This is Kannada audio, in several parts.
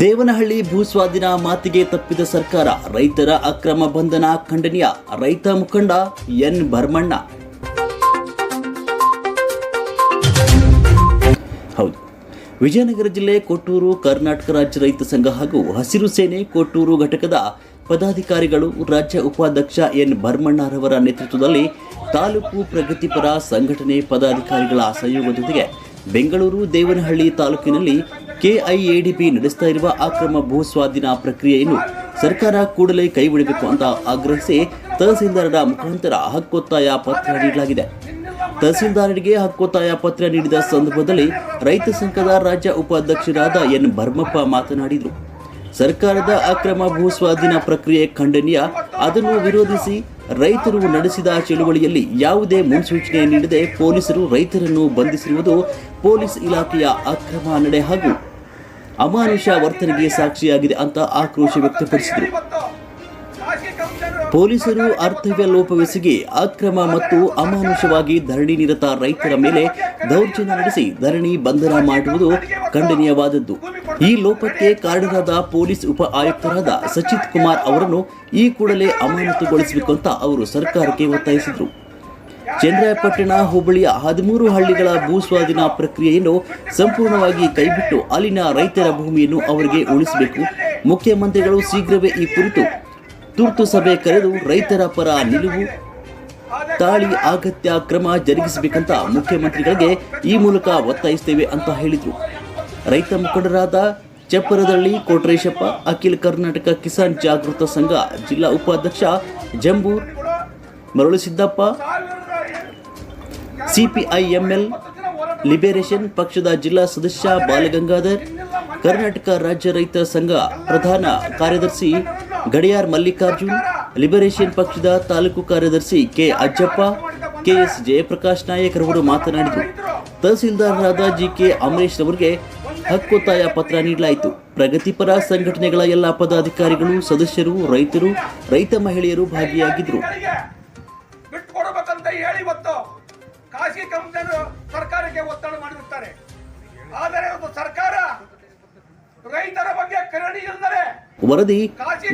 ದೇವನಹಳ್ಳಿ ಭೂಸ್ವಾಧೀನ ಮಾತಿಗೆ ತಪ್ಪಿದ ಸರ್ಕಾರ, ರೈತರ ಅಕ್ರಮ ಬಂಧನ ಖಂಡನೀಯ. ರೈತ ಮುಖಂಡ ಎನ್ ಭರಮಣ್ಣ. ಹೌದು, ವಿಜಯನಗರ ಜಿಲ್ಲೆ ಕೊಟ್ಟೂರು ಕರ್ನಾಟಕ ರಾಜ್ಯ ರೈತ ಸಂಘ ಹಾಗೂ ಹಸಿರು ಸೇನೆ ಕೊಟ್ಟೂರು ಘಟಕದ ಪದಾಧಿಕಾರಿಗಳು ರಾಜ್ಯ ಉಪಾಧ್ಯಕ್ಷ ಎನ್ ಭರಮಣ್ಣರವರ ನೇತೃತ್ವದಲ್ಲಿ ತಾಲೂಕು ಪ್ರಗತಿಪರ ಸಂಘಟನೆ ಪದಾಧಿಕಾರಿಗಳ ಸಹಯೋಗದೊಂದಿಗೆ ಬೆಂಗಳೂರು ದೇವನಹಳ್ಳಿ ತಾಲೂಕಿನಲ್ಲಿ ಕೆಐಎಡಿಬಿ ನಡೆಸ್ತಾ ಇರುವ ಅಕ್ರಮ ಭೂಸ್ವಾಧೀನ ಪ್ರಕ್ರಿಯೆಯನ್ನು ಸರ್ಕಾರ ಕೂಡಲೇ ಕೈಬಿಡಬೇಕು ಅಂತ ಆಗ್ರಹಿಸಿ ತಹಸೀಲ್ದಾರರ ಮುಖಾಂತರ ಹಕ್ಕೊತ್ತಾಯ ಪತ್ರ ನೀಡಲಾಗಿದೆ. ತಹಸೀಲ್ದಾರರಿಗೆ ಹಕ್ಕೊತ್ತಾಯ ಪತ್ರ ನೀಡಿದ ಸಂದರ್ಭದಲ್ಲಿ ರೈತ ಸಂಘದ ರಾಜ್ಯ ಉಪಾಧ್ಯಕ್ಷರಾದ ಎನ್ ಭರಮಪ್ಪ ಮಾತನಾಡಿದರು. ಸರ್ಕಾರದ ಅಕ್ರಮ ಭೂಸ್ವಾಧೀನ ಪ್ರಕ್ರಿಯೆ ಖಂಡನೀಯ. ಅದನ್ನು ವಿರೋಧಿಸಿ ರೈತರು ನಡೆಸಿದ ಚಳುವಳಿಯಲ್ಲಿ ಯಾವುದೇ ಮುನ್ಸೂಚನೆ ನೀಡದೆ ಪೊಲೀಸರು ರೈತರನ್ನು ಬಂಧಿಸಿರುವುದು ಪೊಲೀಸ್ ಇಲಾಖೆಯ ಅಕ್ರಮ ನಡೆ ಹಾಗೂ ಅಮಾನುಷ ವರ್ತನೆಗೆ ಸಾಕ್ಷಿಯಾಗಿದೆ ಅಂತ ಆಕ್ರೋಶ ವ್ಯಕ್ತಪಡಿಸಿದರು. ಪೊಲೀಸರು ಅರ್ಥವ್ಯ ಲೋಪವೆಸಗಿ ಅಕ್ರಮ ಮತ್ತು ಅಮಾನುಷವಾಗಿ ಧರಣಿ ನಿರತ ರೈತರ ಮೇಲೆ ದೌರ್ಜನ್ಯ ನಡೆಸಿ ಧರಣಿ ಬಂಧನ ಮಾಡುವುದು ಖಂಡನೀಯವಾದದ್ದು. ಈ ಲೋಪಕ್ಕೆ ಕಾರಣರಾದ ಪೊಲೀಸ್ ಉಪ ಆಯುಕ್ತರಾದ ಸಚಿತ್ ಕುಮಾರ್ ಅವರನ್ನು ಈ ಕೂಡಲೇ ಅಮಾನತುಗೊಳಿಸಬೇಕು ಅಂತ ಅವರು ಸರ್ಕಾರಕ್ಕೆ ಒತ್ತಾಯಿಸಿದರು. ಚನ್ನರಾಯಪಟ್ಟಣ ಹೋಬಳಿಯ 13 ಹಳ್ಳಿಗಳ ಭೂಸ್ವಾಧೀನ ಪ್ರಕ್ರಿಯೆಯನ್ನು ಸಂಪೂರ್ಣವಾಗಿ ಕೈಬಿಟ್ಟು ಅಲ್ಲಿನ ರೈತರ ಭೂಮಿಯನ್ನು ಅವರಿಗೆ ಉಳಿಸಬೇಕು. ಮುಖ್ಯಮಂತ್ರಿಗಳು ಶೀಘ್ರವೇ ಈ ಕುರಿತು ತುರ್ತು ಸಭೆ ಕರೆದು ರೈತರ ಪರ ನಿಲುವು ತಾಳಿ ಅಗತ್ಯ ಕ್ರಮ ಜರುಗಿಸಬೇಕಂತ ಮುಖ್ಯಮಂತ್ರಿಗಳಿಗೆ ಈ ಮೂಲಕ ಒತ್ತಾಯಿಸುತ್ತೇವೆ ಅಂತ ಹೇಳಿದರು. ರೈತ ಮುಖಂಡರಾದ ಚಪ್ಪರದಳ್ಳಿ ಕೋಟ್ರೇಶಪ್ಪ, ಅಖಿಲ ಕರ್ನಾಟಕ ಕಿಸಾನ್ ಜಾಗೃತ ಸಂಘ ಜಿಲ್ಲಾ ಉಪಾಧ್ಯಕ್ಷ ಜಂಬೂರ್ ಮರಳುಸಿದ್ದಪ್ಪ, ಸಿಪಿಐಎಂಎಲ್ ಲಿಬರೇಷನ್ ಪಕ್ಷದ ಜಿಲ್ಲಾ ಸದಸ್ಯ ಬಾಲಗಂಗಾಧರ್, ಕರ್ನಾಟಕ ರಾಜ್ಯ ರೈತ ಸಂಘ ಪ್ರಧಾನ ಕಾರ್ಯದರ್ಶಿ ಗಡಿಯಾರ್ ಮಲ್ಲಿಕಾರ್ಜುನ್, ಲಿಬರೇಷನ್ ಪಕ್ಷದ ತಾಲೂಕು ಕಾರ್ಯದರ್ಶಿ ಕೆ ಅಜ್ಜಪ್ಪ, ಕೆಎಸ್ ಜಯಪ್ರಕಾಶ್ ನಾಯಕ್ ರವರು ಮಾತನಾಡಿದರು. ತಹಸೀಲ್ದಾರರಾದ ಜಿಕೆ ಅಮರೇಶ್ ಅವರಿಗೆ ಹಕ್ಕೊತ್ತಾಯ ಪತ್ರ ನೀಡಲಾಯಿತು. ಪ್ರಗತಿಪರ ಸಂಘಟನೆಗಳ ಎಲ್ಲ ಪದಾಧಿಕಾರಿಗಳು, ಸದಸ್ಯರು, ರೈತರು, ರೈತ ಮಹಿಳೆಯರು ಭಾಗಿಯಾಗಿದ್ದರು. ಬಿಟ್ಟುಕೊಡಬೇಕಂತ ಹೇಳಿ ಇವತ್ತು ಖಾಸಗಿ ಕಂಪನಿಯರು ಸರ್ಕಾರಕ್ಕೆ ಒತ್ತಡ ಮಾಡಿರುತ್ತಾರೆ. ಆದರೆ ಒಂದು ಸರ್ಕಾರ ರೈತರ ಬಗ್ಗೆ ಕರುಣೆ ಇಲ್ಲದೆ ವರದಿ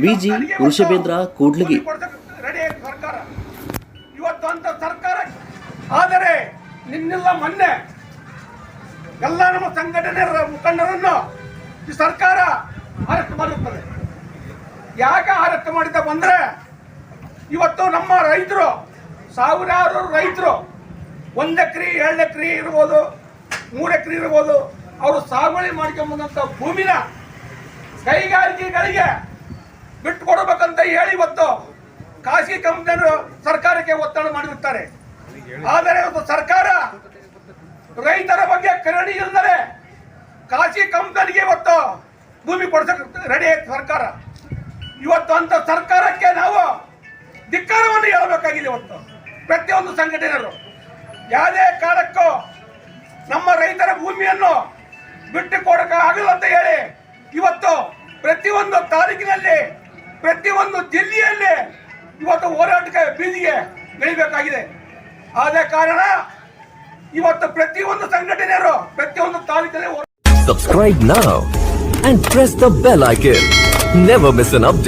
ವಿಜಿ ವೃಷಭೇಂದ್ರ ಕೂಡ್ಲಿಗಿ. ಸರ್ಕಾರ ಇವತ್ತು ಅಂತ ಸರ್ಕಾರ, ಆದರೆ ನಿನ್ನೆಲ್ಲ ಮೊನ್ನೆ ಎಲ್ಲ ನಮ್ಮ ಸಂಘಟನೆ ಮುಖಂಡರನ್ನು ಈ ಸರ್ಕಾರ ಅರೆಸ್ಟ್ ಮಾಡುತ್ತದೆ. ಯಾಕೆ ಅರೆಸ್ಟ್ ಮಾಡಿದ ಬಂದ್ರೆ ಇವತ್ತು ನಮ್ಮ ರೈತರು, ಸಾವಿರಾರು ರೈತರು 1 ಎಕರೆ 2 ಎಕರೆ ಇರ್ಬೋದು, 3 ಎಕರೆ ಇರ್ಬೋದು, ಅವರು ಸಾಗುವಳಿ ಮಾಡ್ಕೊಂಬಂದಂತ ಭೂಮಿನ ಕೈಗಾರಿಕೆಗಳಿಗೆ ಬಿಟ್ಟುಕೊಡಬೇಕಂತ ಹೇಳಿ ಇವತ್ತು ಖಾಸಗಿ ಕಂಪನಿಯರು ಸರ್ಕಾರಕ್ಕೆ ಒತ್ತಡ ಮಾಡಿರುತ್ತಾರೆ. ಆದರೆ ಇವತ್ತು ಸರ್ಕಾರ ರೈತರ ಬಗ್ಗೆ ಕರುಣೆ ಇಲ್ಲದೆ ಖಾಸಗಿ ಕಂಪನಿಗೆ ಇವತ್ತು ಭೂಮಿ ಕೊಡ್ಸಕ್ಕೆ ರೆಡಿ ಆಯ್ತು ಸರ್ಕಾರ. ಇವತ್ತು ಅಂತ ಸರ್ಕಾರಕ್ಕೆ ನಾವು ಧಿಕ್ಕಾರವನ್ನು ಹೇಳಬೇಕಾಗಿದೆ. ಇವತ್ತು ಪ್ರತಿಯೊಂದು ಸಂಘಟನೆಯರು ಯಾವುದೇ ಕಾರಣಕ್ಕೂ ನಮ್ಮ ರೈತರ ಭೂಮಿಯನ್ನು ಬಿಟ್ಟು ಕೊಡಕ್ಕೆ ಆಗಲ್ಲ ಅಂತ ಹೇಳಿ ಇವತ್ತು ಪ್ರತಿಯೊಂದು ತಾಲೂಕಿನಲ್ಲಿ, ಪ್ರತಿಯೊಂದು ಜಿಲ್ಲೆಯಲ್ಲಿ ಇವತ್ತು ಹೋರಾಟಕ್ಕೆ ಬೀದಿಗೆ ಇಳಿಬೇಕಾಗಿದೆ. ಆದ ಕಾರಣ ಇವತ್ತು ಪ್ರತಿಯೊಂದು ಸಂಘಟನೆಯರು ಪ್ರತಿಯೊಂದು ತಾಲೂಕಿನಲ್ಲಿ Subscribe now and press the bell icon. Never miss an update.